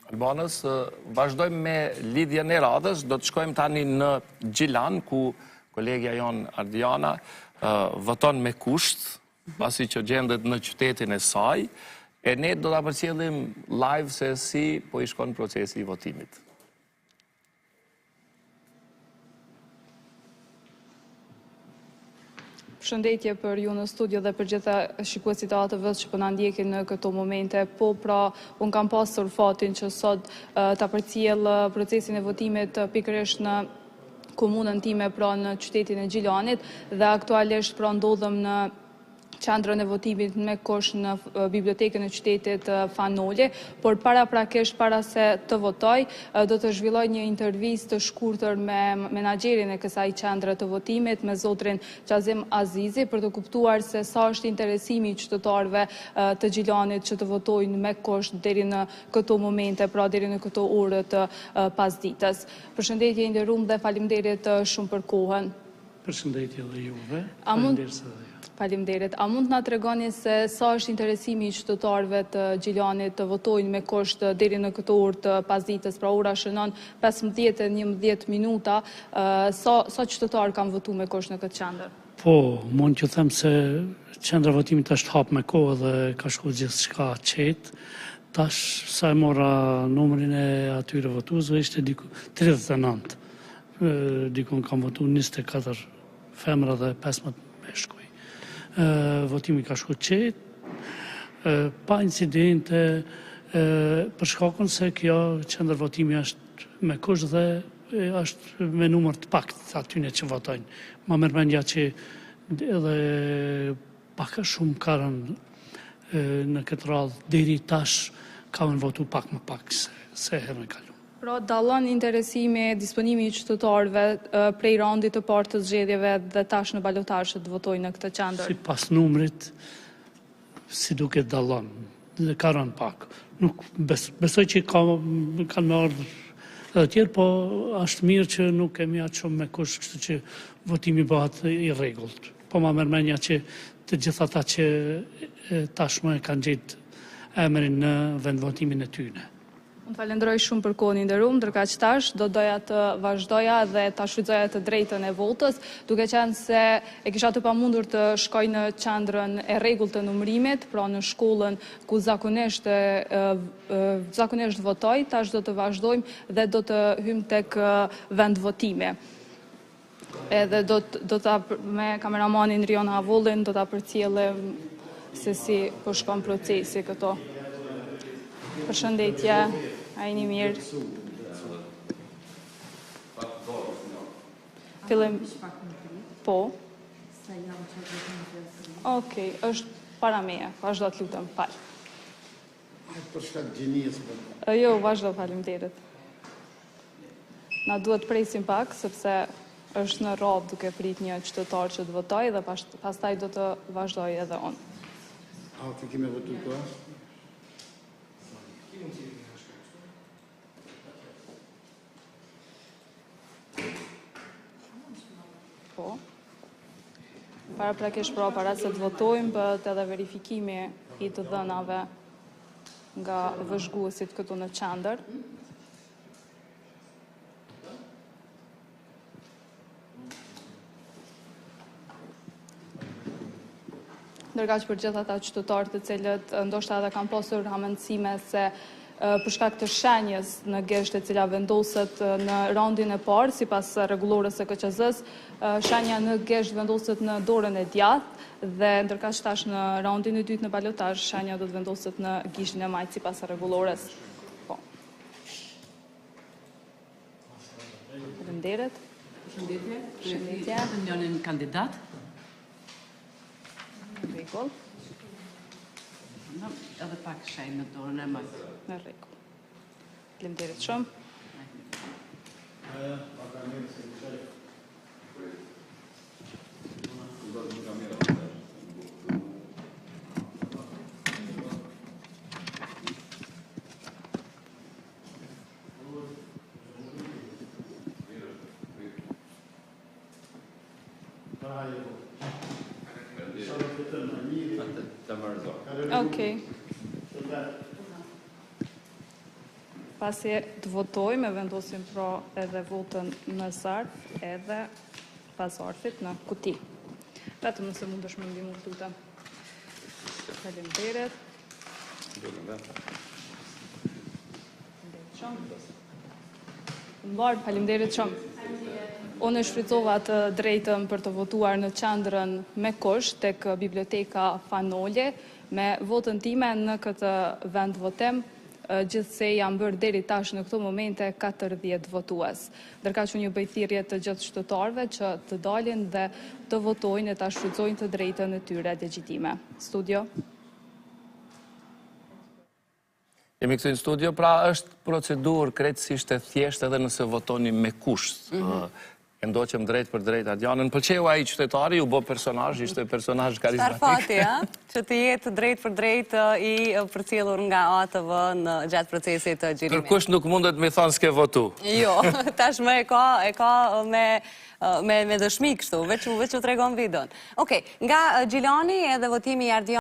Albanës, vazhdojmë me lidhjen e radhës, do të shkojmë tani në Gjilan, ku kolegja jonë Ardiana voton me kusht, pasi që gjendet në qytetin e saj, e ne do të përcjellim live se si po i shkon procesi i votimit. Përshëndetje për ju në studio dhe për gjitha shikuesit e ATV-s që po na ndjekin në këto momente. Po, pra, unë kam pasur fatin që sot ta përcjell procesin e votimit pikërisht në komunën time, pra në qytetin e Gjilanit, dhe aktualisht pra ndodhem në qendrën e votimit me kosh në bibliotekën e qytetit Fanoli, por para se të votoj, do të zhvilloj një intervistë të shkurtër me menaxherin e kësaj qendre të votimit, me zotrin Qazim Azizi, për të kuptuar se sa është interesimi i qytetarëve të Gjilanit që të votojnë me kosh deri në këto momente, pra deri në këto orë të pasdites. Përshëndetje i nderuar dhe faleminderit shumë për kohën. Përshëndetje dhe juve. Faleminderit. A mund të na tregoni se sa është interesimi i qytetarëve të Gjilanit të votojnë me kusht deri në këtë orë të pasdites, pra ora shënon 15-11 minuta, sa qytetarë kanë votuar me kusht në këtë qendër? Po, mund të them se qendra votimit është hap me kohë dhe ka shkuar gjithçka qetë. Tash sa e mora numrin e atyre votuesve ishte diku 39. Dikun kanë votuar 24 femra dhe 15 meshkuj. Votimi ka shkuar qetë, pa incidente, për shkakun se kjo qendër votimi është me kusht dhe është me numër të pakt atyne që votojnë. Ma merr mendja që edhe pak shumë kanë në këtë radhë deri tash kanë votuar pak më pak se herën e kaluar. Pra, dallon interesimi, disponimi i qytetarëve prej raundit të parë të zgjedhjeve dhe tash në balotazh të votojnë në këtë qendër? Sipas numrit, si duket dallon, dhe ka rënë pak. Nuk besoj që kanë me ardhur edhe tjerë, po është mirë që nuk kemi aq shumë me kusht, kështu që votimi bëhet i rregullt. Po ma merr mendja që të gjithë ata që tashmë kanë gjetë emrin në vendvotimin e tyre. Unë falenderoj shumë për kohën e nderuar, ndërkaq tash do doja të vazhdoja dhe ta shfrytëzoja të drejtën e votës, duke qenë se e kisha të pamundur të shkoj në qendrën e rregullt të numërimit, pra në shkollën ku zakonisht votoj, tash do të vazhdojmë dhe do të hyjmë tek vendvotimi. Edhe me kameramanin Rion Havullin do ta përcjellim se si po shkon procesi këto. Përshëndetje, a jeni mirë? Fillim... Po? Okej, është para meje, vazhdo të lutem, fal. Për shkak gjenies. Jo, vazhdo, faleminderit. Na duhet presim pak, sepse është në rradhë duke prit një qytetar që të votojë dhe pastaj do të vazhdoj edhe unë. A ti kemi votuar këtu? Po. Paraprakisht para se të votojmë, bëhet edhe verifikimi i të dhënave nga vëzhguesit këtu në qendër. Ndërkaq për gjithë ata qytetarë të cilët ndoshta edhe kanë pasur hamendësime se për shkak të shenjës në gesht e cila vendoset në raundin e parë, sipas rregullores së KQZ-s, shenja në gesht vendoset në dorën e djathtë dhe ndërkaq tash në raundin e dytë në balotazh shenja do të vendoset në gishtin e majtë sipas rregullores. Po. Faleminderit. Përshëndetje. Njënin kandidat. Në rregull. Edhe pak shenjë në dorën e majtë. Në rregull. Faleminderit shumë. Okej. Pasi të votojmë, e vendosim pra edhe votën në zarf edhe pas zarfit në kuti. Vetëm nëse mundesh me ndihmu lutem. Faleminderit. Mbarë, faleminderit shumë. Unë e shfrytova të drejtën për të votuar në qendrën me kusht tek biblioteka Fanolje, me votën time në këtë vend votim, gjithsej janë bërë deri tash në këto momente 40 votues. Ndërka që një bëjthirje të gjithë qytetarëve që të dalin dhe të votojnë e të shfrytëzojnë të drejtën e tyre legjitime. Studio. Jemi këtu në studio, pra është procedurë krejtësisht e thjeshtë edhe nëse votoni me kusht. E ndoqëm drejt për drejt Ardianën. Pëlqeu ai qytetari, u bë personazh, ishte personazh karizmatik. Fati, që të jetë drejt për drejt i përcjellur nga ATV në gjatë procesit të xhirimit. Kërkush nuk mundet me thonë s'ke votu. Jo, tashmë e ka me dëshmi kështu, veç u tregon videon. Okej, nga Gjilani edhe votimi i Ardianës